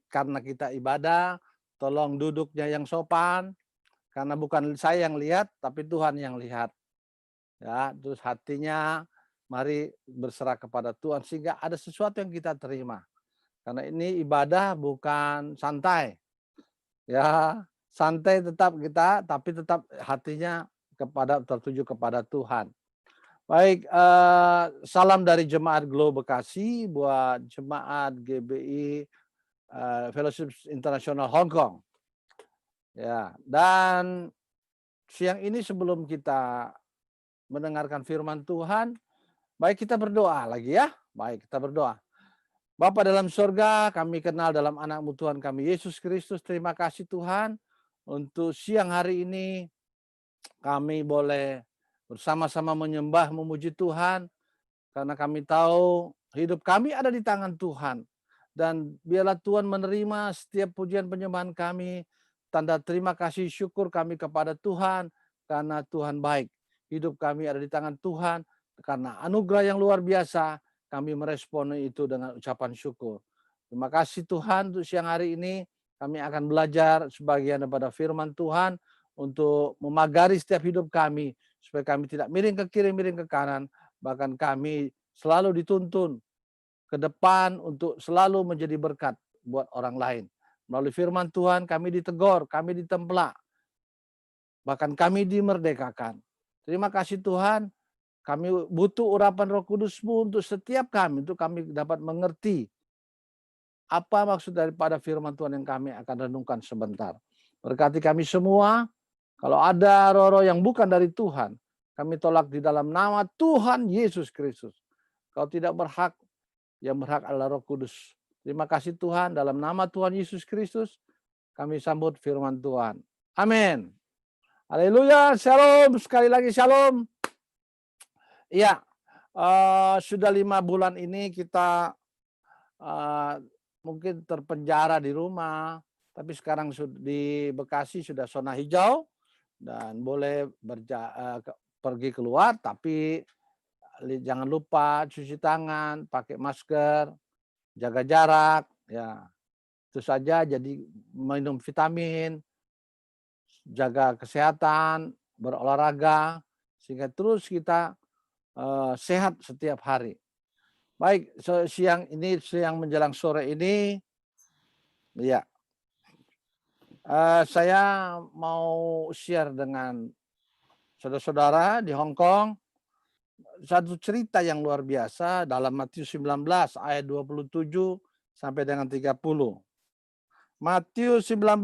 karena kita ibadah, tolong duduknya yang sopan, karena bukan saya yang lihat, tapi Tuhan yang lihat. Ya, terus hatinya mari berserah kepada Tuhan sehingga ada sesuatu yang kita terima. Karena ini ibadah bukan santai. Ya, santai tetap kita, tapi tetap hatinya tertuju kepada Tuhan. Baik, salam dari Jemaat Glow Bekasi buat Jemaat GBI Fellowship International Hong Kong. Ya, dan siang ini sebelum kita mendengarkan firman Tuhan, baik kita berdoa lagi ya. Baik, kita berdoa. Bapa dalam surga, kami kenal dalam anak-Mu Tuhan kami Yesus Kristus. Terima kasih Tuhan untuk siang hari ini kami boleh bersama-sama menyembah, memuji Tuhan. Karena kami tahu hidup kami ada di tangan Tuhan. Dan biarlah Tuhan menerima setiap pujian penyembahan kami. Tanda terima kasih syukur kami kepada Tuhan. Karena Tuhan baik. Hidup kami ada di tangan Tuhan. Karena anugerah yang luar biasa, kami merespon itu dengan ucapan syukur. Terima kasih Tuhan untuk siang hari ini. Kami akan belajar sebagian daripada firman Tuhan untuk memagari setiap hidup kami. Supaya kami tidak miring ke kiri, miring ke kanan. Bahkan kami selalu dituntun ke depan untuk selalu menjadi berkat buat orang lain. Melalui firman Tuhan kami ditegur, kami ditempelak. Bahkan kami dimerdekakan. Terima kasih Tuhan. Kami butuh urapan Roh Kudus-Mu untuk setiap kami, untuk kami dapat mengerti apa maksud daripada firman Tuhan yang kami akan renungkan sebentar. Berkati kami semua, kalau ada roh-roh yang bukan dari Tuhan, kami tolak di dalam nama Tuhan Yesus Kristus. Kau tidak berhak, yang berhak adalah Roh Kudus. Terima kasih Tuhan, dalam nama Tuhan Yesus Kristus, kami sambut firman Tuhan. Amin. Haleluya, shalom, sekali lagi shalom. Iya, sudah 5 bulan ini kita mungkin terpenjara di rumah, tapi sekarang di Bekasi sudah zona hijau dan boleh pergi keluar, tapi jangan lupa cuci tangan, pakai masker, jaga jarak, ya itu saja. Jadi minum vitamin, jaga kesehatan, berolahraga, sehingga terus kita sehat setiap hari. Baik, siang menjelang sore ini, ya saya mau share dengan saudara-saudara di Hong Kong satu cerita yang luar biasa dalam Matius 19 ayat 27 sampai dengan 30. Matius 19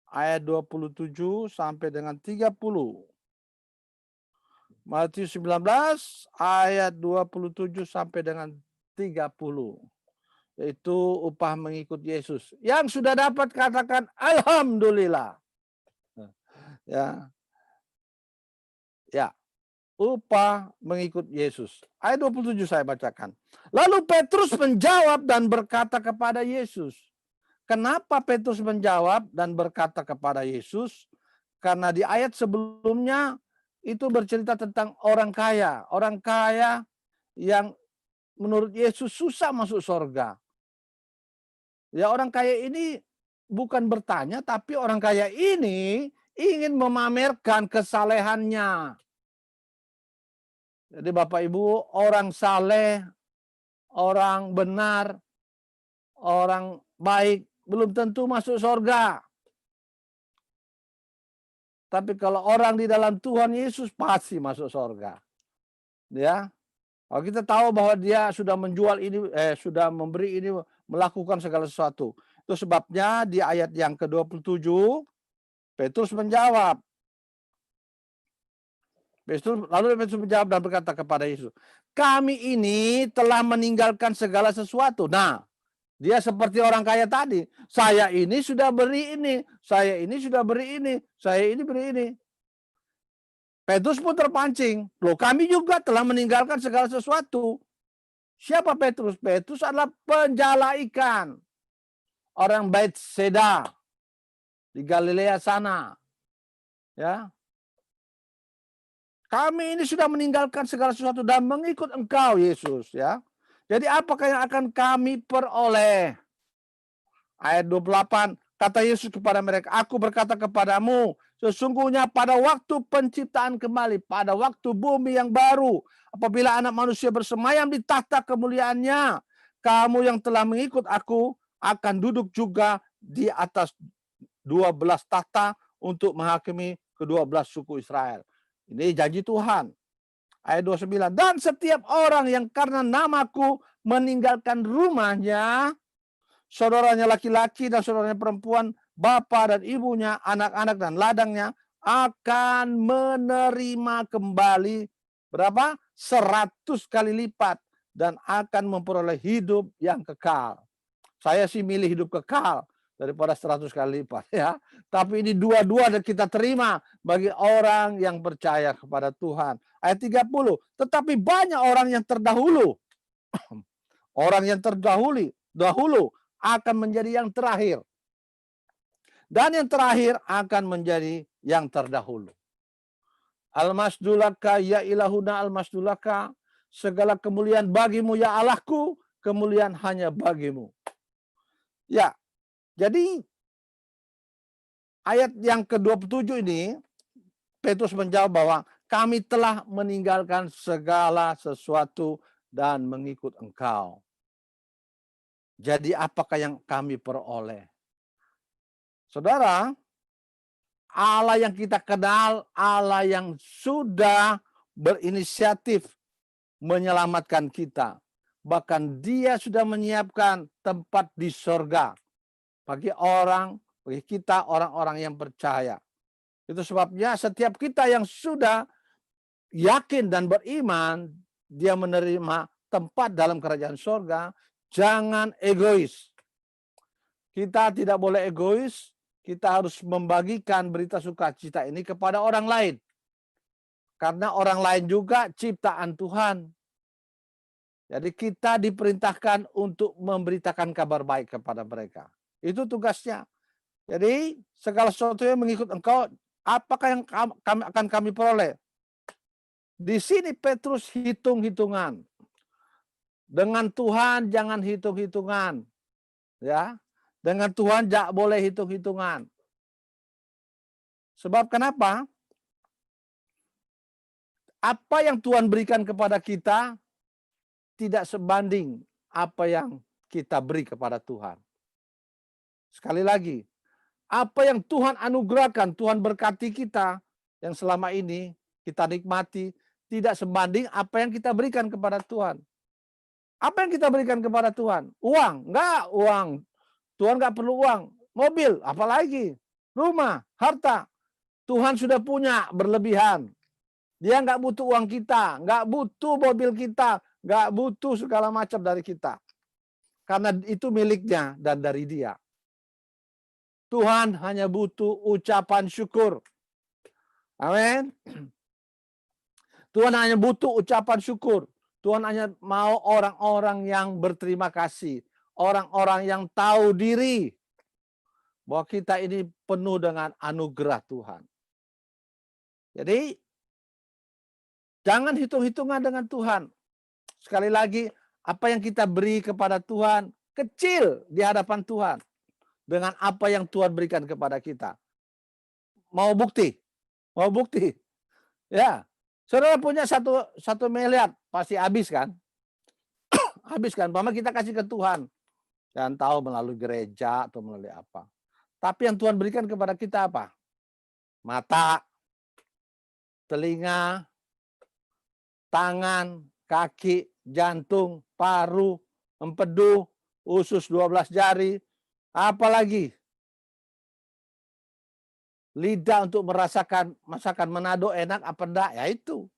ayat 27 sampai dengan 30. Matius 19 ayat 27 sampai dengan 30. Yaitu upah mengikut Yesus. Yang sudah dapat katakan alhamdulillah. Ya. Ya. Upah mengikut Yesus. Ayat 27 saya bacakan. Lalu Petrus menjawab dan berkata kepada Yesus. Kenapa Petrus menjawab dan berkata kepada Yesus? Karena di ayat sebelumnya itu bercerita tentang orang kaya. Orang kaya yang menurut Yesus susah masuk surga. Ya, orang kaya ini bukan bertanya, tapi orang kaya ini ingin memamerkan kesalehannya. Jadi Bapak Ibu, orang saleh, orang benar, orang baik belum tentu masuk surga. Tapi kalau orang di dalam Tuhan Yesus pasti masuk surga. Ya. Kalau kita tahu bahwa dia sudah menjual ini, sudah memberi ini, melakukan segala sesuatu. Itu sebabnya di ayat yang ke-27, Petrus menjawab. Lalu Petrus menjawab dan berkata kepada Yesus, kami ini telah meninggalkan segala sesuatu. Nah, dia seperti orang kaya tadi. Saya ini sudah beri ini, saya ini sudah beri ini, saya ini beri ini. Petrus pun terpancing. Loh, kami juga telah meninggalkan segala sesuatu. Siapa Petrus? Petrus adalah penjala ikan. Orang Bethsaida di Galilea sana. Ya. Kami ini sudah meninggalkan segala sesuatu dan mengikut Engkau, Yesus, ya. Jadi apakah yang akan kami peroleh? Ayat 28, kata Yesus kepada mereka, aku berkata kepadamu, sesungguhnya pada waktu penciptaan kembali, pada waktu bumi yang baru, apabila anak manusia bersemayam di tahta kemuliaannya, kamu yang telah mengikut aku akan duduk juga di atas 12 tahta untuk menghakimi ke-12 suku Israel. Ini janji Tuhan. Ayat 29, dan setiap orang yang karena namaku meninggalkan rumahnya, saudaranya laki-laki dan saudaranya perempuan, bapak dan ibunya, anak-anak dan ladangnya, akan menerima kembali berapa? 100 kali lipat dan akan memperoleh hidup yang kekal. Saya sih milih hidup kekal daripada 100 kali lipat ya. Tapi ini dua-dua dan kita terima bagi orang yang percaya kepada Tuhan. Ayat 30, tetapi banyak orang yang terdahulu. Orang yang dahulu akan menjadi yang terakhir. Dan yang terakhir akan menjadi yang terdahulu. Al-masdulaka ya ilahuna al-masdulaka. Segala kemuliaan bagimu ya Allahku, kemuliaan hanya bagimu. Ya, jadi ayat yang ke-27 ini, Petrus menjawab bahwa kami telah meninggalkan segala sesuatu dan mengikut engkau. Jadi apakah yang kami peroleh? Saudara, Allah yang kita kenal, Allah yang sudah berinisiatif menyelamatkan kita. Bahkan dia sudah menyiapkan tempat di sorga bagi kita orang-orang yang percaya. Itu sebabnya setiap kita yang sudah yakin dan beriman, dia menerima tempat dalam kerajaan sorga, jangan egois. Kita tidak boleh egois, kita harus membagikan berita sukacita ini kepada orang lain. Karena orang lain juga ciptaan Tuhan. Jadi kita diperintahkan untuk memberitakan kabar baik kepada mereka. Itu tugasnya. Jadi segala sesuatu yang mengikut engkau, apakah yang akan kami peroleh? Di sini Petrus hitung-hitungan. Dengan Tuhan jangan hitung-hitungan. Ya. Dengan Tuhan tidak boleh hitung-hitungan. Sebab kenapa? Apa yang Tuhan berikan kepada kita tidak sebanding apa yang kita beri kepada Tuhan. Sekali lagi, apa yang Tuhan anugerahkan, Tuhan berkati kita, yang selama ini kita nikmati, tidak sebanding apa yang kita berikan kepada Tuhan. Apa yang kita berikan kepada Tuhan? Uang? Enggak, uang. Tuhan enggak perlu uang. Mobil, apalagi. Rumah, harta. Tuhan sudah punya berlebihan. Dia enggak butuh uang kita, enggak butuh mobil kita, enggak butuh segala macam dari kita. Karena itu miliknya dan dari dia. Tuhan hanya butuh ucapan syukur. Amin. Tuhan hanya butuh ucapan syukur. Tuhan hanya mau orang-orang yang berterima kasih. Orang-orang yang tahu diri. Bahwa kita ini penuh dengan anugerah Tuhan. Jadi, jangan hitung-hitungan dengan Tuhan. Sekali lagi, apa yang kita beri kepada Tuhan, kecil di hadapan Tuhan. Dengan apa yang Tuhan berikan kepada kita. Mau bukti? Mau bukti? Ya. Saudara punya satu miliar, pasti habis kan? Habis kan? Mama kita kasih ke Tuhan. Jangan tahu melalui gereja atau melalui apa. Tapi yang Tuhan berikan kepada kita apa? Mata, telinga, tangan, kaki, jantung, paru, empedu, usus 12 jari, apalagi lidah untuk merasakan masakan Manado enak apa enggak, ya itu.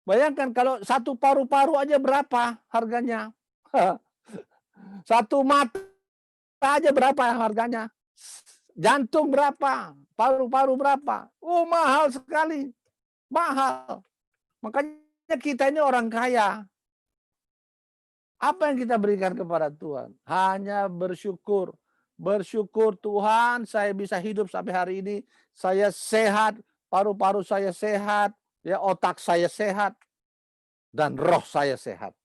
Bayangkan kalau satu paru-paru aja berapa harganya. Satu mata aja berapa harganya. Jantung berapa, paru-paru berapa. Oh, mahal sekali. Mahal. Makanya kita ini orang kaya. Apa yang kita berikan kepada Tuhan? Hanya bersyukur. Bersyukur Tuhan saya bisa hidup sampai hari ini. Saya sehat, paru-paru saya sehat, ya otak saya sehat, dan roh saya sehat.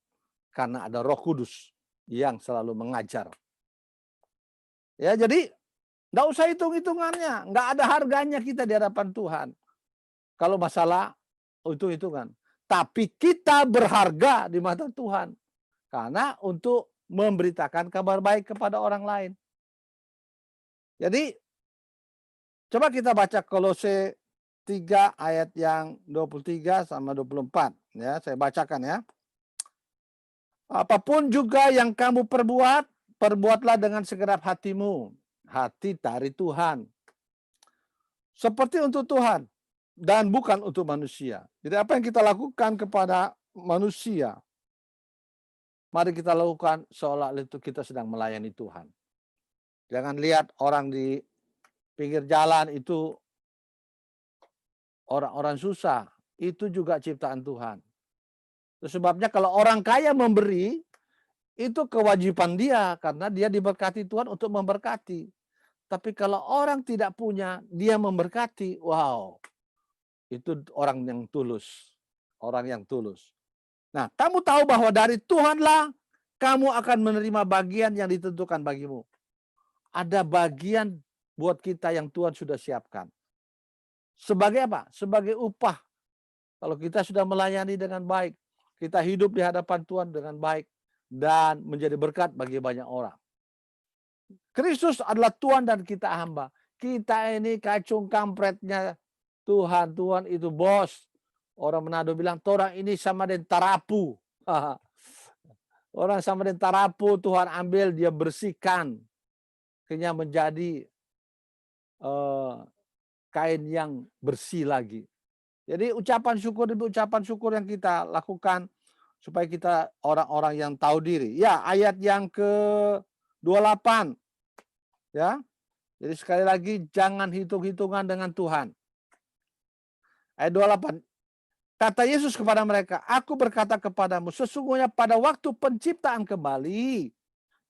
Karena ada Roh Kudus yang selalu mengajar. Ya, jadi nggak usah hitung-hitungannya, nggak ada harganya kita di hadapan Tuhan. Kalau masalah hitung-hitungan. Tapi kita berharga di mata Tuhan. Karena untuk memberitakan kabar baik kepada orang lain. Jadi, coba kita baca Kolose 3 ayat yang 23 sama 24. Ya, saya bacakan ya. Apapun juga yang kamu perbuat, perbuatlah dengan segenap hatimu. Hati dari Tuhan. Seperti untuk Tuhan. Dan bukan untuk manusia. Jadi apa yang kita lakukan kepada manusia, mari kita lakukan seolah itu kita sedang melayani Tuhan. Jangan lihat orang di pinggir jalan itu orang-orang susah. Itu juga ciptaan Tuhan. Itu sebabnya kalau orang kaya memberi, itu kewajiban dia karena dia diberkati Tuhan untuk memberkati. Tapi kalau orang tidak punya, dia memberkati. Wow, itu orang yang tulus. Orang yang tulus. Nah, kamu tahu bahwa dari Tuhanlah kamu akan menerima bagian yang ditentukan bagimu. Ada bagian buat kita yang Tuhan sudah siapkan. Sebagai apa? Sebagai upah. Kalau kita sudah melayani dengan baik, kita hidup di hadapan Tuhan dengan baik, dan menjadi berkat bagi banyak orang. Kristus adalah Tuhan dan kita hamba. Kita ini kacung kampretnya Tuhan. Tuhan itu bos. Orang Manado bilang, orang ini sama dengan tarapu. Orang sama dengan tarapu, Tuhan ambil, dia bersihkan. Akhirnya menjadi kain yang bersih lagi. Jadi ucapan syukur demi ucapan syukur yang kita lakukan supaya kita orang-orang yang tahu diri. Ya, ayat yang ke-28. Ya. Jadi sekali lagi jangan hitung-hitungan dengan Tuhan. Ayat 28. Kata Yesus kepada mereka, aku berkata kepadamu, sesungguhnya pada waktu penciptaan kembali,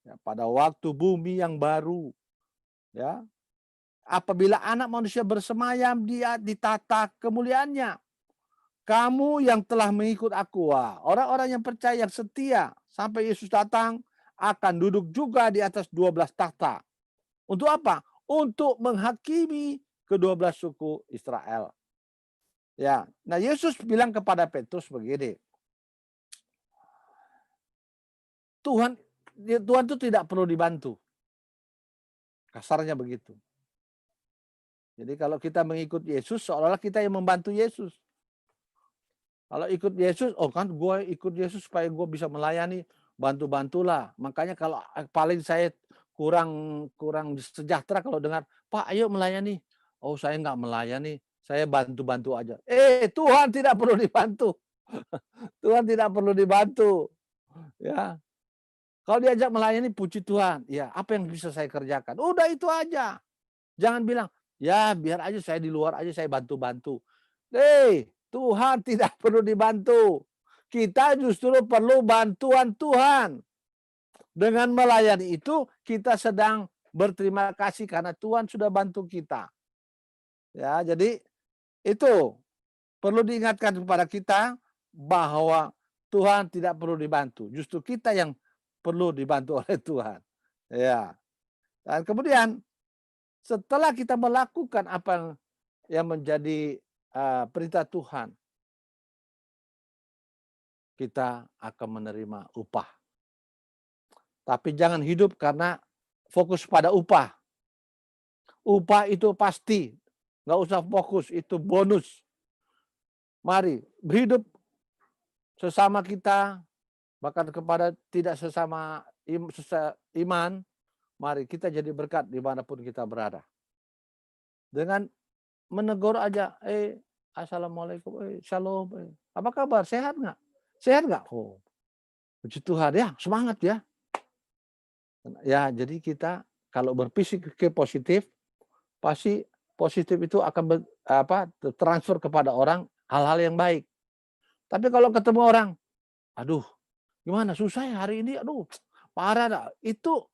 ya, pada waktu bumi yang baru, ya, apabila anak manusia bersemayam, dia ditata kemuliaannya. Kamu yang telah mengikut aku, orang-orang yang percaya, yang setia, sampai Yesus datang, akan duduk juga di atas 12 takhta. Untuk apa? Untuk menghakimi ke-12 suku Israel. Ya, nah Yesus bilang kepada Petrus begini, Tuhan itu tidak perlu dibantu. Kasarnya begitu. Jadi kalau kita mengikut Yesus, seolah-olah kita yang membantu Yesus. Kalau ikut Yesus, oh kan gue ikut Yesus supaya gue bisa melayani, bantu-bantulah. Makanya kalau paling saya kurang sejahtera kalau dengar, Pak ayo melayani. Oh saya nggak melayani, saya bantu-bantu aja. Tuhan tidak perlu dibantu. Tuhan tidak perlu dibantu. Ya. Kalau diajak melayani, puji Tuhan. Ya, apa yang bisa saya kerjakan? Udah itu aja. Jangan bilang, ya biar aja saya di luar aja, saya bantu-bantu. Tuhan tidak perlu dibantu. Kita justru perlu bantuan Tuhan. Dengan melayani itu, kita sedang berterima kasih karena Tuhan sudah bantu kita. Ya, jadi itu perlu diingatkan kepada kita bahwa Tuhan tidak perlu dibantu. Justru kita yang perlu dibantu oleh Tuhan. Ya. Dan kemudian setelah kita melakukan apa yang menjadi perintah Tuhan, kita akan menerima upah. Tapi jangan hidup karena fokus pada upah. Upah itu pasti, nggak usah fokus, itu bonus. Mari hidup sesama kita, bahkan kepada tidak sesama iman, mari kita jadi berkat dimanapun kita berada. Dengan menegur aja, assalamualaikum, shalom, apa kabar, sehat nggak? Sehat nggak? Oh, puji Tuhan ya, semangat ya. Ya, jadi kita kalau berpikir positif, pasti positif itu akan transfer kepada orang hal-hal yang baik. Tapi kalau ketemu orang, aduh, gimana susah ya hari ini, aduh, parah, itu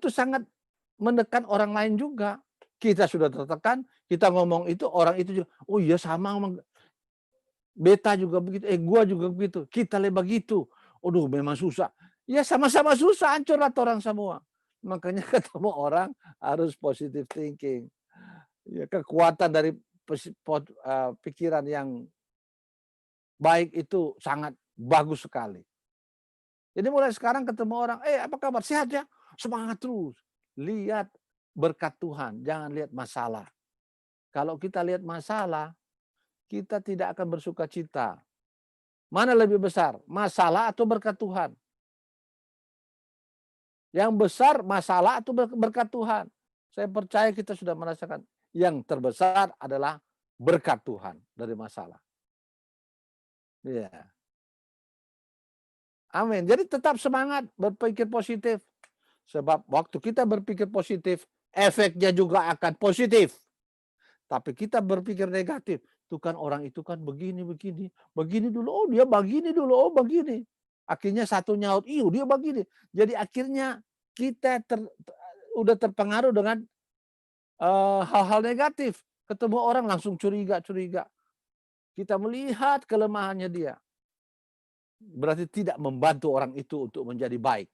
sangat menekan orang lain juga. Kita sudah tertekan, kita ngomong itu, orang itu juga, oh iya sama, beta juga begitu, gua juga begitu, kita lebih begitu. Aduh, memang susah. Ya sama-sama susah, hancurlah orang semua. Makanya ketemu orang harus positive thinking. Ya, kekuatan dari pikiran yang baik itu sangat bagus sekali. Jadi mulai sekarang ketemu orang, apa kabar? Sehat ya? Semangat terus. Lihat berkat Tuhan, jangan lihat masalah. Kalau kita lihat masalah, kita tidak akan bersuka cita. Mana lebih besar, masalah atau berkat Tuhan? Yang besar masalah atau berkat Tuhan? Saya percaya kita sudah merasakan yang terbesar adalah berkat Tuhan dari masalah. Iya. Amin. Jadi tetap semangat, berpikir positif. Sebab waktu kita berpikir positif, efeknya juga akan positif. Tapi kita berpikir negatif, tuh kan orang itu kan begini dulu, oh dia begini dulu, oh begini. Akhirnya satu nyaut, dia begini. Jadi akhirnya kita udah terpengaruh dengan hal-hal negatif. Ketemu orang langsung curiga. Kita melihat kelemahannya dia. Berarti tidak membantu orang itu untuk menjadi baik.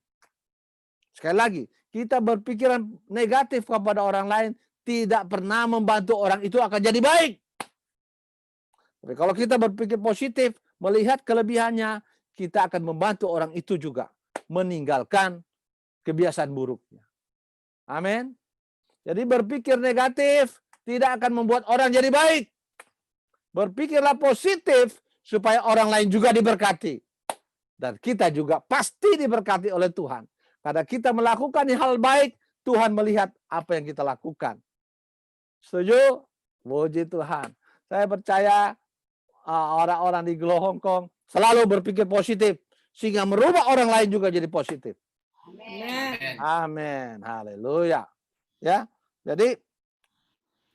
Sekali lagi, kita berpikiran negatif kepada orang lain tidak pernah membantu orang itu akan jadi baik. Tapi kalau kita berpikir positif, melihat kelebihannya, kita akan membantu orang itu juga meninggalkan kebiasaan buruknya. Amin. Jadi berpikir negatif tidak akan membuat orang jadi baik. Berpikirlah positif supaya orang lain juga diberkati. Dan kita juga pasti diberkati oleh Tuhan. Karena kita melakukan hal baik, Tuhan melihat apa yang kita lakukan. Setuju? Puji Tuhan. Saya percaya orang-orang di Glo Hong Kong selalu berpikir positif. Sehingga merubah orang lain juga jadi positif. Amin. Amin. Haleluya. Ya. Jadi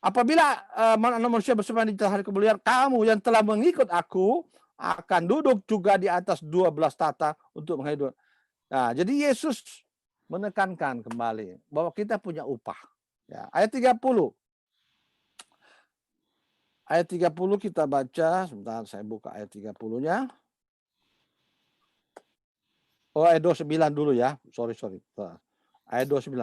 apabila manusia bersama di hari kemuliaan, kamu yang telah mengikut aku akan duduk juga di atas 12 tata untuk menghidup. Nah, jadi Yesus menekankan kembali bahwa kita punya upah. Ya, ayat 30. Ayat 30 kita baca, sebentar saya buka ayat 30-nya. Oh, ayat 29 dulu ya. Sorry. Ayat 29.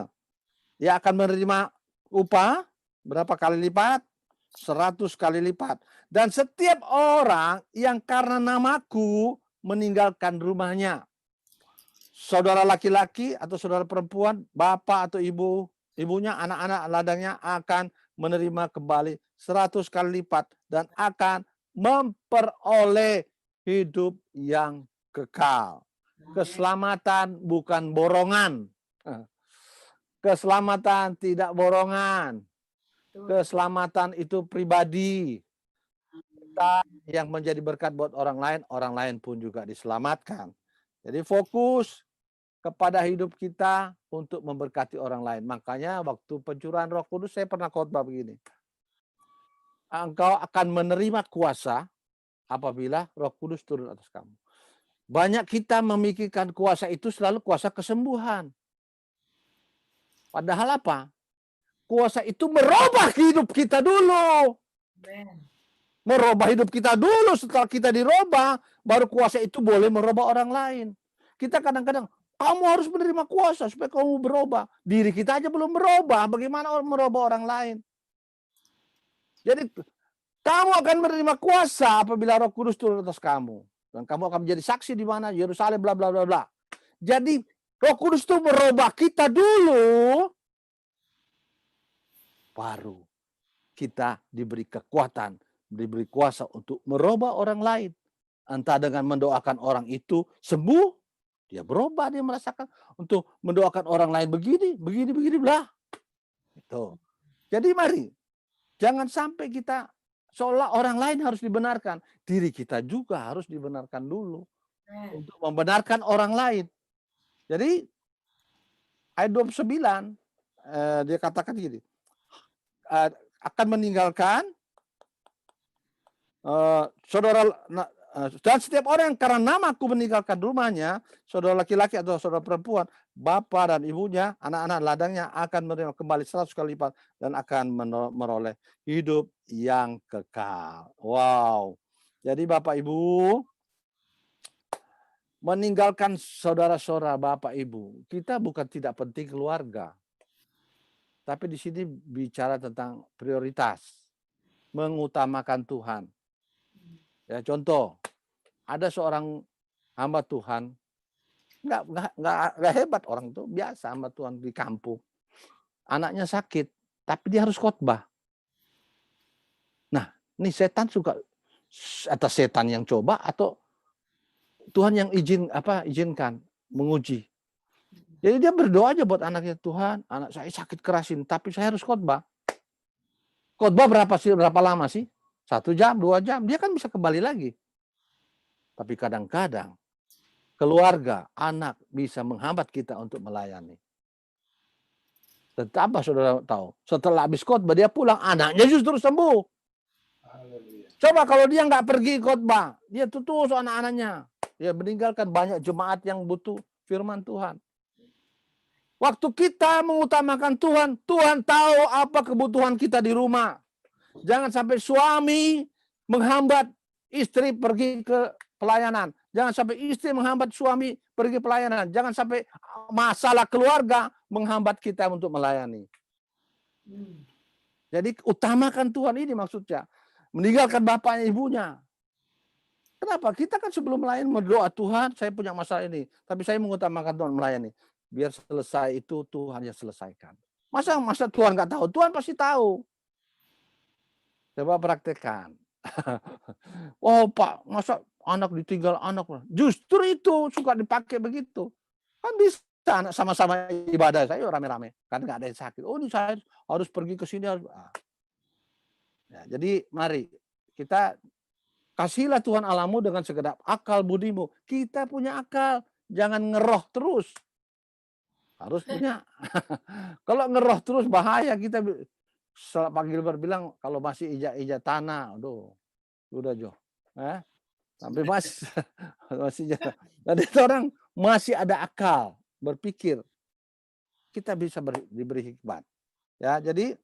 Ia akan menerima upah berapa kali lipat? 100 kali lipat. Dan setiap orang yang karena namaku meninggalkan rumahnya, saudara laki-laki atau saudara perempuan, bapak atau ibunya, anak-anak ladangnya akan menerima kembali 100 kali lipat dan akan memperoleh hidup yang kekal. Keselamatan bukan borongan. Keselamatan tidak borongan. Keselamatan itu pribadi. Kita yang menjadi berkat buat orang lain pun juga diselamatkan. Jadi fokus kepada hidup kita untuk memberkati orang lain. Makanya waktu pencurahan Roh Kudus saya pernah khotbah begini. Engkau akan menerima kuasa apabila Roh Kudus turun atas kamu. Banyak kita memikirkan kuasa itu selalu kuasa kesembuhan. Padahal apa? Kuasa itu merubah hidup kita dulu. Merubah hidup kita dulu. Setelah kita dirubah, baru kuasa itu boleh merubah orang lain. Kita kadang-kadang, kamu harus menerima kuasa supaya kamu berubah. Diri kita aja belum berubah. Bagaimana merubah orang lain? Jadi kamu akan menerima kuasa apabila Roh Kudus turun atas kamu. Dan kamu akan menjadi saksi di mana? Yerusalem, bla bla bla bla. Jadi Roh Kudus itu merubah kita dulu. Baru kita diberi kekuatan, diberi kuasa untuk merubah orang lain. Entah dengan mendoakan orang itu sembuh, dia berubah, dia merasakan. Untuk mendoakan orang lain begini, belah. Itu. Jadi mari, jangan sampai kita seolah orang lain harus dibenarkan. Diri kita juga harus dibenarkan dulu. Untuk membenarkan orang lain. Jadi, ayat 29, dia katakan gini, akan meninggalkan saudara, dan setiap orang yang karena namaku meninggalkan rumahnya, saudara laki-laki atau saudara perempuan, bapak dan ibunya, anak-anak ladangnya akan menerima kembali 100 kali lipat dan akan meroleh hidup yang kekal. Wow. Jadi Bapak Ibu, meninggalkan saudara-saudara, Bapak, Ibu. Kita bukan tidak penting keluarga. Tapi di sini bicara tentang prioritas. Mengutamakan Tuhan. Ya, contoh, ada seorang hamba Tuhan, nggak hebat orang itu, biasa hamba Tuhan di kampung. Anaknya sakit, tapi dia harus khotbah. Nah, ini setan suka, atas setan yang coba atau Tuhan yang izinkan menguji. Jadi dia berdoa aja buat anaknya, Tuhan, anak saya sakit kerasin, tapi saya harus khotbah. Khotbah berapa lama sih? 1 jam, 2 jam, dia kan bisa kembali lagi. Tapi kadang-kadang keluarga, anak bisa menghambat kita untuk melayani. Tetap saudara tahu, setelah habis khotbah dia pulang, anaknya justru sembuh. Coba kalau dia nggak pergi khotbah, dia tutus anak-anaknya. Dia meninggalkan banyak jemaat yang butuh firman Tuhan. Waktu kita mengutamakan Tuhan, Tuhan tahu apa kebutuhan kita di rumah. Jangan sampai suami menghambat istri pergi ke pelayanan. Jangan sampai istri menghambat suami pergi pelayanan. Jangan sampai masalah keluarga menghambat kita untuk melayani. Jadi utamakan Tuhan, ini maksudnya. Meninggalkan bapaknya ibunya. Kenapa? Kita kan sebelum melayani berdoa, Tuhan saya punya masalah ini. Tapi saya mengutamakan Tuhan melayani. Biar selesai itu Tuhan yang selesaikan. Masa Tuhan nggak tahu? Tuhan pasti tahu. Coba praktekkan. Oh Pak, masa anak ditinggal anak? Justru itu suka dipakai begitu. Kan bisa anak sama-sama ibadah, saya rame-rame. Kan nggak ada yang sakit. Oh ini saya harus pergi ke sini. Ya, jadi mari kita kasihlah Tuhan Allahmu dengan segenap akal budimu. Kita punya akal, jangan ngeroh terus. Harus punya. Kalau ngeroh terus bahaya kita. Pak Gilbert bilang kalau masih ijak-ijak tanah, aduh, udah Jo. Sampai masih jadi orang masih ada akal berpikir. Kita bisa diberi hikmat. Ya, jadi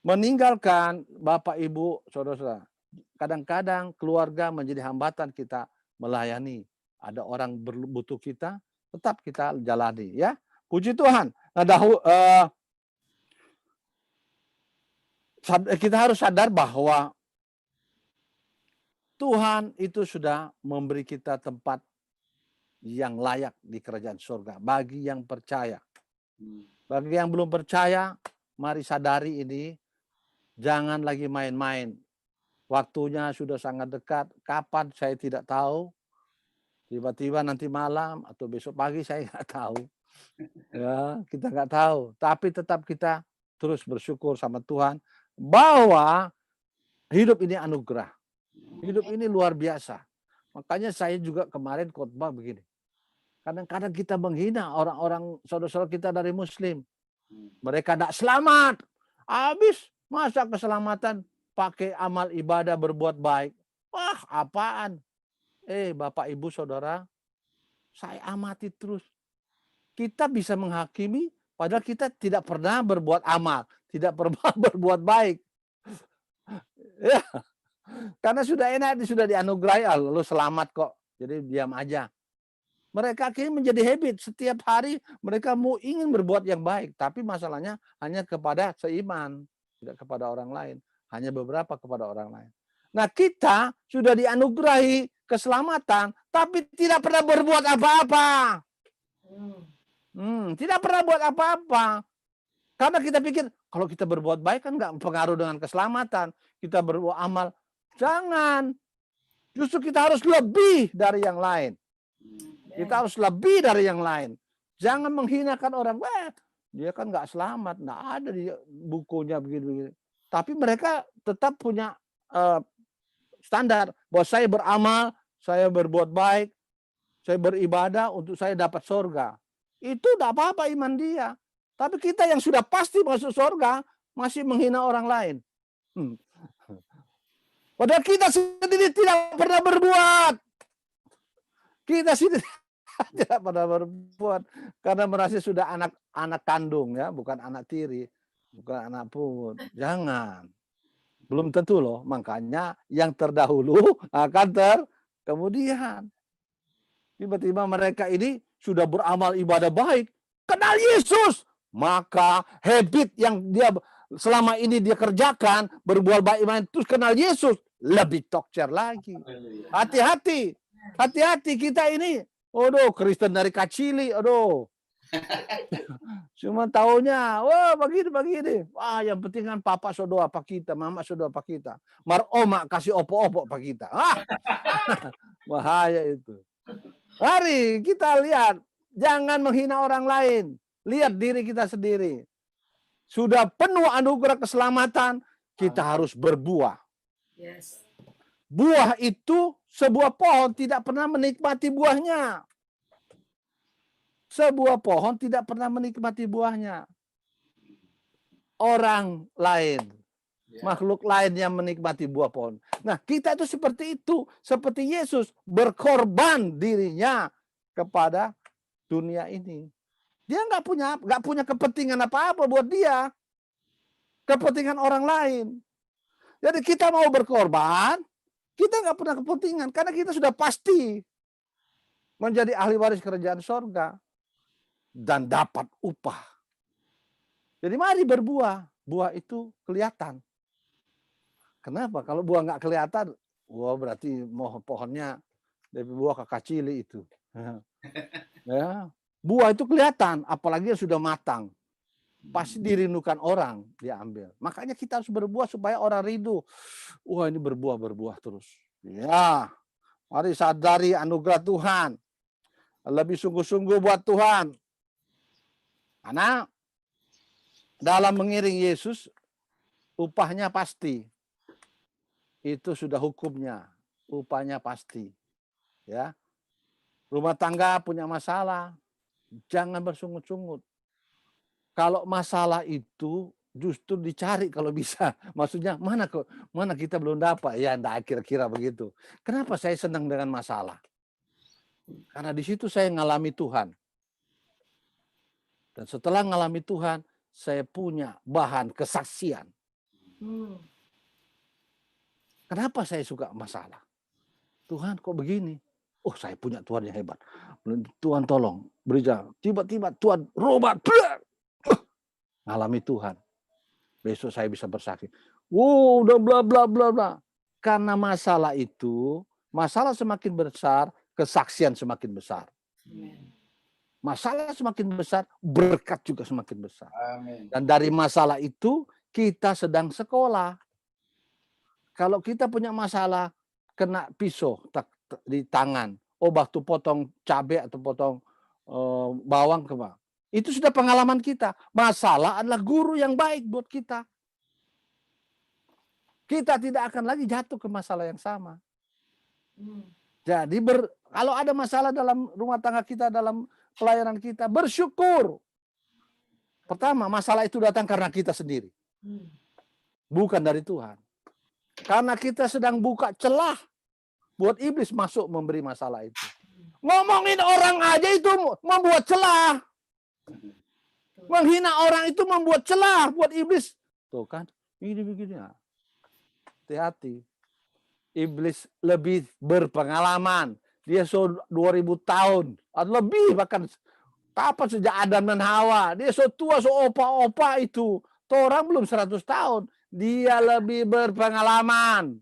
meninggalkan Bapak Ibu, saudara-saudara. Kadang-kadang keluarga menjadi hambatan kita melayani. Ada orang butuh kita, tetap kita jalani, ya. Puji Tuhan. Nah, kita harus sadar bahwa Tuhan itu sudah memberi kita tempat yang layak di kerajaan surga bagi yang percaya. Bagi yang belum percaya, mari sadari ini, jangan lagi main-main. Waktunya sudah sangat dekat. Kapan saya tidak tahu. Tiba-tiba nanti malam atau besok pagi saya nggak tahu. Ya, kita nggak tahu. Tapi tetap kita terus bersyukur sama Tuhan bahwa hidup ini anugerah. Hidup ini luar biasa. Makanya saya juga kemarin khotbah begini. Kadang-kadang kita menghina orang-orang saudara-saudara kita dari Muslim. Mereka tidak selamat. Habis masa keselamatan pakai amal ibadah berbuat baik. Wah, apaan? Bapak, Ibu, Saudara, saya amati terus. Kita bisa menghakimi padahal kita tidak pernah berbuat amal, tidak pernah berbuat baik. Ya. Karena sudah enak, sudah dianugerahi, lu selamat kok. Jadi diam aja. Mereka akhirnya menjadi habit. Setiap hari mereka mau ingin berbuat yang baik. Tapi masalahnya hanya kepada seiman. Tidak kepada orang lain. Hanya beberapa kepada orang lain. Nah, kita sudah dianugerahi keselamatan. Tapi tidak pernah berbuat apa-apa. Tidak pernah buat apa-apa. Karena kita pikir, kalau kita berbuat baik kan nggak pengaruh dengan keselamatan. Kita berbuat amal. Jangan. Justru kita harus lebih dari yang lain. Kita harus lebih dari yang lain. Jangan menghinakan orang. Wah, dia kan nggak selamat. Nggak ada di bukunya begini-begini. Tapi mereka tetap punya standar. Bahwa saya beramal, saya berbuat baik, saya beribadah untuk saya dapat surga. Itu tidak apa-apa iman dia. Tapi kita yang sudah pasti masuk surga, masih menghina orang lain. Padahal kita sendiri tidak pernah berbuat. Kita sendiri tidak pernah berbuat. Karena merasa sudah anak kandung, ya, bukan anak tiri, bukan anak pungut. Jangan. Belum tentu loh. Makanya yang terdahulu akan kemudian. Tiba-tiba mereka ini sudah beramal ibadah baik, kenal Yesus. Maka habit yang dia selama ini dia kerjakan, berbuat baik, terus kenal Yesus, lebih tokcer lagi. Hati-hati. Hati-hati kita ini. Aduh, Kristen dari kacili, aduh. Cuma taunya, wah begini. Wah, yang penting kan papa sodoa apa kita, mama sodoa apa kita. Mar oma kasih opo-opo apa kita. Bahaya itu. Mari kita lihat, jangan menghina orang lain. Lihat diri kita sendiri. Sudah penuh anugerah keselamatan, kita harus berbuah. Yes. Buah itu sebuah pohon tidak pernah menikmati buahnya. Sebuah pohon tidak pernah menikmati buahnya. Orang lain, makhluk lain yang menikmati buah pohon. Nah, kita itu seperti itu. Seperti Yesus berkorban dirinya kepada dunia ini. Dia nggak punya kepentingan apa-apa buat dia. Kepentingan orang lain. Jadi kita mau berkorban, kita nggak pernah kepentingan. Karena kita sudah pasti menjadi ahli waris kerajaan sorga. Dan dapat upah. Jadi mari berbuah. Buah itu kelihatan. Kenapa? Kalau buah nggak kelihatan, wah berarti pohonnya dari buah kakak-cili itu. Ya, buah itu kelihatan, apalagi yang sudah matang. Pasti dirindukan orang, dia ambil. Makanya kita harus berbuah supaya orang rindu. Wah, ini berbuah terus. Ya, mari sadari anugerah Tuhan. Lebih sungguh-sungguh buat Tuhan. Karena dalam mengiring Yesus, upahnya pasti. Itu sudah hukumnya. Upahnya pasti. Ya. Rumah tangga punya masalah, jangan bersungut-sungut. Kalau masalah itu justru dicari kalau bisa. Maksudnya mana kita belum dapat. Ya enggak kira-kira begitu. Kenapa saya senang dengan masalah? Karena di situ saya ngalami Tuhan. Dan setelah ngalami Tuhan, saya punya bahan kesaksian. Kenapa saya suka masalah? Tuhan kok begini? Oh, saya punya Tuhan yang hebat. Tuhan tolong, beri jalan. Tiba-tiba Tuhan robat. Ngalami Tuhan. Besok saya bisa bersaksi. Wow, udah bla bla bla bla. Karena masalah itu, masalah semakin besar, kesaksian semakin besar. Masalah semakin besar, berkat juga semakin besar. Amin. Dan dari masalah itu, kita sedang sekolah. Kalau kita punya masalah, kena pisau di tangan. Oh, waktu potong cabai atau potong bawang ke bawah. Itu sudah pengalaman kita. Masalah adalah guru yang baik buat kita. Kita tidak akan lagi jatuh ke masalah yang sama. Jadi kalau ada masalah dalam rumah tangga kita, dalam pelayanan kita, bersyukur. Pertama, masalah itu datang karena kita sendiri. Bukan dari Tuhan. Karena kita sedang buka celah buat iblis masuk memberi masalah itu. Ngomongin orang aja itu membuat celah. Menghina orang itu membuat celah buat iblis. Tuh kan, ini begini. Hati-hati. Iblis lebih berpengalaman. Dia 2000 tahun. Atau lebih bahkan. Kapan sejak Adam dan Hawa. Dia so tua, so opa-opa itu. Tuh orang belum 100 tahun. Dia lebih berpengalaman.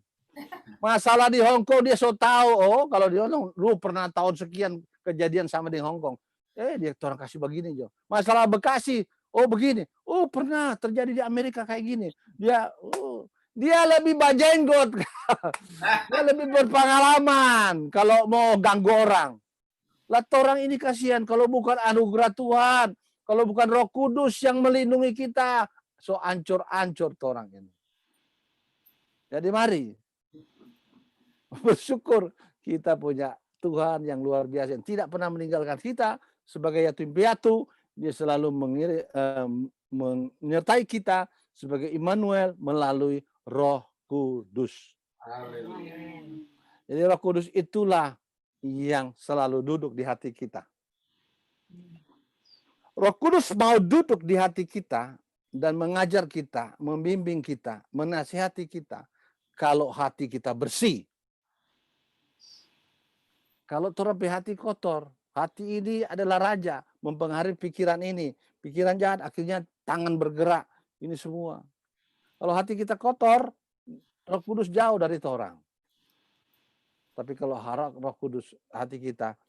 Masalah di Hong Kong dia so tahu. Oh, kalau di Hong Kong, lu pernah tahun sekian kejadian sama di Hong Kong. Dia orang kasih begini, Jo. Masalah Bekasi, oh begini. Oh, pernah terjadi di Amerika kayak gini. Dia lebih bajenggot. Dia lebih berpengalaman kalau mau ganggu orang. Lah orang ini kasihan kalau bukan anugerah Tuhan, kalau bukan Roh Kudus yang melindungi kita, so ancur-ancur orang ini. Jadi mari bersyukur kita punya Tuhan yang luar biasa, yang tidak pernah meninggalkan kita sebagai yatim piatu. Dia selalu menyertai kita sebagai Immanuel melalui Roh Kudus. Amin. Jadi Roh Kudus itulah yang selalu duduk di hati kita. Roh Kudus mau duduk di hati kita dan mengajar kita, membimbing kita, menasihati kita kalau hati kita bersih. Kalau torang pe hati kotor, hati ini adalah raja, mempengaruhi pikiran ini. Pikiran jahat, akhirnya tangan bergerak, ini semua. Kalau hati kita kotor, Roh Kudus jauh dari torang. Tapi kalau harap Roh Kudus hati kita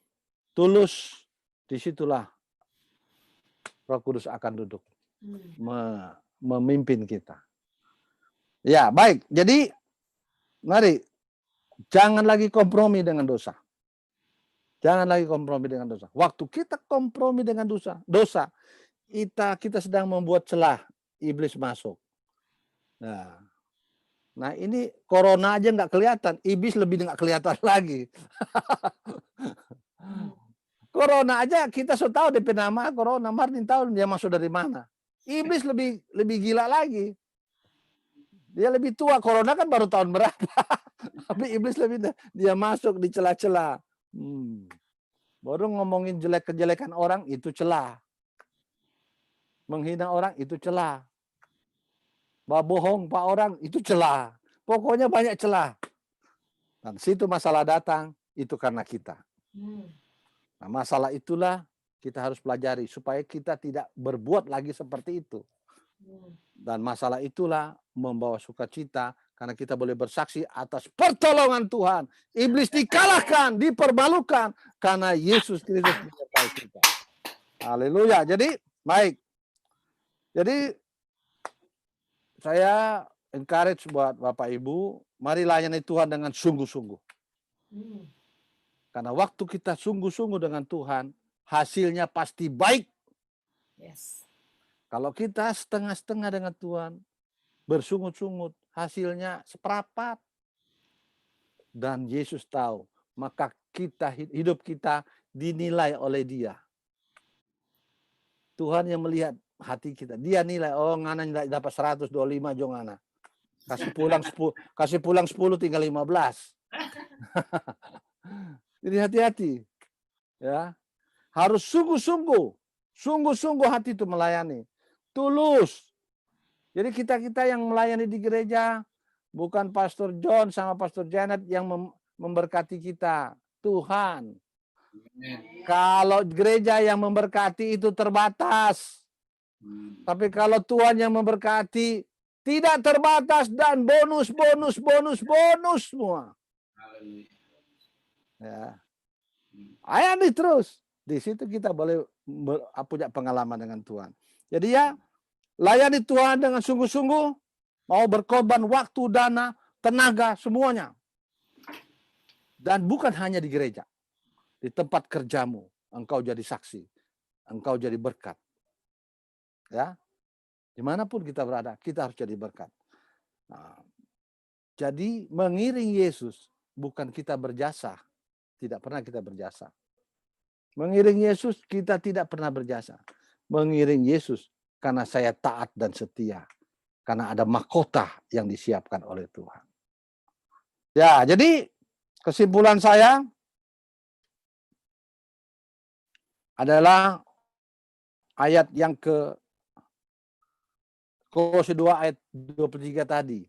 tulus, disitulah Roh Kudus akan duduk, memimpin kita. Ya, baik. Jadi, mari jangan lagi kompromi dengan dosa. Jangan lagi kompromi dengan dosa. Waktu kita kompromi dengan dosa, kita sedang membuat celah iblis masuk. Nah ini corona aja nggak kelihatan, iblis lebih nggak kelihatan lagi. Corona aja kita sudah tahu DP nama corona, Martin tahu dia masuk dari mana. Iblis lebih gila lagi. Dia lebih tua, corona kan baru tahun berapa. Tapi iblis dia masuk di celah-celah. Baru ngomongin kejelekan orang itu celah. Menghina orang itu celah. Bohong pak orang itu celah. Pokoknya banyak celah. Dan situ masalah datang itu karena kita. Nah, masalah itulah kita harus pelajari supaya kita tidak berbuat lagi seperti itu. Dan masalah itulah membawa sukacita karena kita boleh bersaksi atas pertolongan Tuhan. Iblis dikalahkan, dipermalukan karena Yesus Kristus menyertai kita. Haleluya. Jadi baik. Jadi saya encourage buat Bapak Ibu, mari layani Tuhan dengan sungguh-sungguh. Karena waktu kita sungguh-sungguh dengan Tuhan, hasilnya pasti baik. Yes. Kalau kita setengah-setengah dengan Tuhan, bersungut-sungut, hasilnya seperapat. Dan Yesus tahu, maka hidup kita dinilai oleh Dia. Tuhan yang melihat hati kita. Dia nilai, oh ngana dapat 125 jongana. Kasih pulang 10 tinggal 15. Jadi hati-hati. Ya. Harus sungguh-sungguh hati itu melayani. Tulus. Jadi kita yang melayani di gereja bukan Pastor John sama Pastor Janet yang memberkati kita. Tuhan. Kalau gereja yang memberkati itu terbatas. Tapi kalau Tuhan yang memberkati tidak terbatas dan bonus semua. Ya. Ayani terus. Di situ kita boleh punya pengalaman dengan Tuhan. Jadi ya, layani Tuhan dengan sungguh-sungguh, mau berkorban waktu, dana, tenaga, semuanya. Dan bukan hanya di gereja. Di tempat kerjamu, engkau jadi saksi. Engkau jadi berkat. Ya, dimanapun kita berada, kita harus jadi berkat. Nah, jadi mengiring Yesus bukan kita berjasa. Tidak pernah kita berjasa. Mengiring Yesus kita tidak pernah berjasa. Mengiring Yesus karena saya taat dan setia. Karena ada mahkota yang disiapkan oleh Tuhan. Ya, jadi kesimpulan saya adalah ayat yang ke Kolose 2 ayat 23 tadi.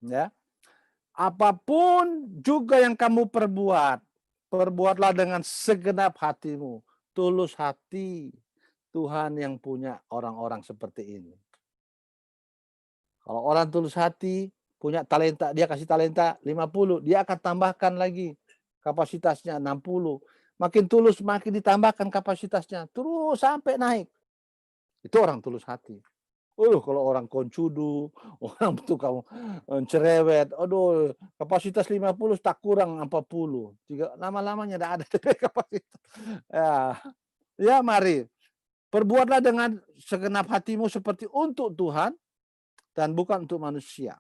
Ya. Apapun juga yang kamu perbuatlah dengan segenap hatimu. Tulus hati. Tuhan yang punya orang-orang seperti ini. Kalau orang tulus hati, punya talenta, dia kasih talenta 50, dia akan tambahkan lagi kapasitasnya 60. Makin tulus, makin ditambahkan kapasitasnya. Terus sampai naik. Itu orang tulus hati. Kalau orang koncudu, orang tukang cerewet, aduh, kapasitas 50 tak kurang 40. Lama-lamanya tidak ada kapasitas. Ya, mari. Perbuatlah dengan segenap hatimu seperti untuk Tuhan dan bukan untuk manusia.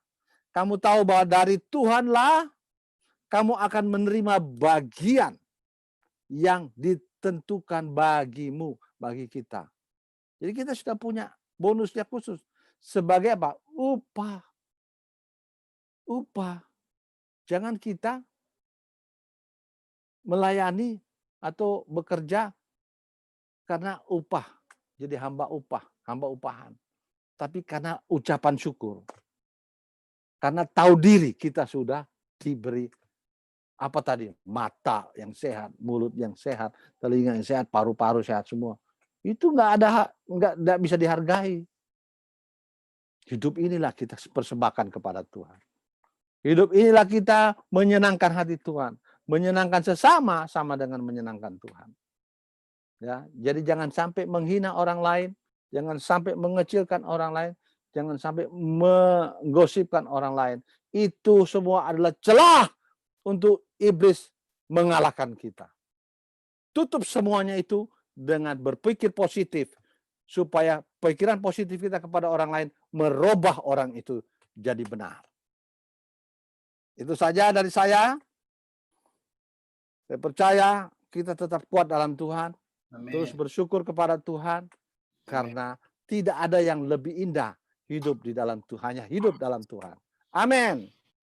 Kamu tahu bahwa dari Tuhanlah kamu akan menerima bagian yang ditentukan bagimu, bagi kita. Jadi kita sudah punya bonusnya khusus. Sebagai apa? Upah. Jangan kita melayani atau bekerja karena upah. Jadi hamba upahan. Tapi karena ucapan syukur. Karena tahu diri kita sudah diberi Apa tadi? Mata yang sehat, mulut yang sehat, telinga yang sehat, paru-paru sehat semua. Itu nggak bisa dihargai. Hidup inilah kita persembahkan kepada Tuhan. Hidup inilah kita menyenangkan hati Tuhan. Menyenangkan sesama sama dengan menyenangkan Tuhan. Ya, jadi jangan sampai menghina orang lain, jangan sampai mengecilkan orang lain, jangan sampai menggosipkan orang lain. Itu semua adalah celah untuk iblis mengalahkan kita. Tutup semuanya itu dengan berpikir positif, supaya pikiran positif kita kepada orang lain merubah orang itu jadi benar. Itu saja dari saya. Saya percaya kita tetap kuat dalam Tuhan. Amin. Terus bersyukur kepada Tuhan. Karena tidak ada yang lebih indah hidup di dalam Tuhan. Hanya hidup dalam Tuhan. Amin.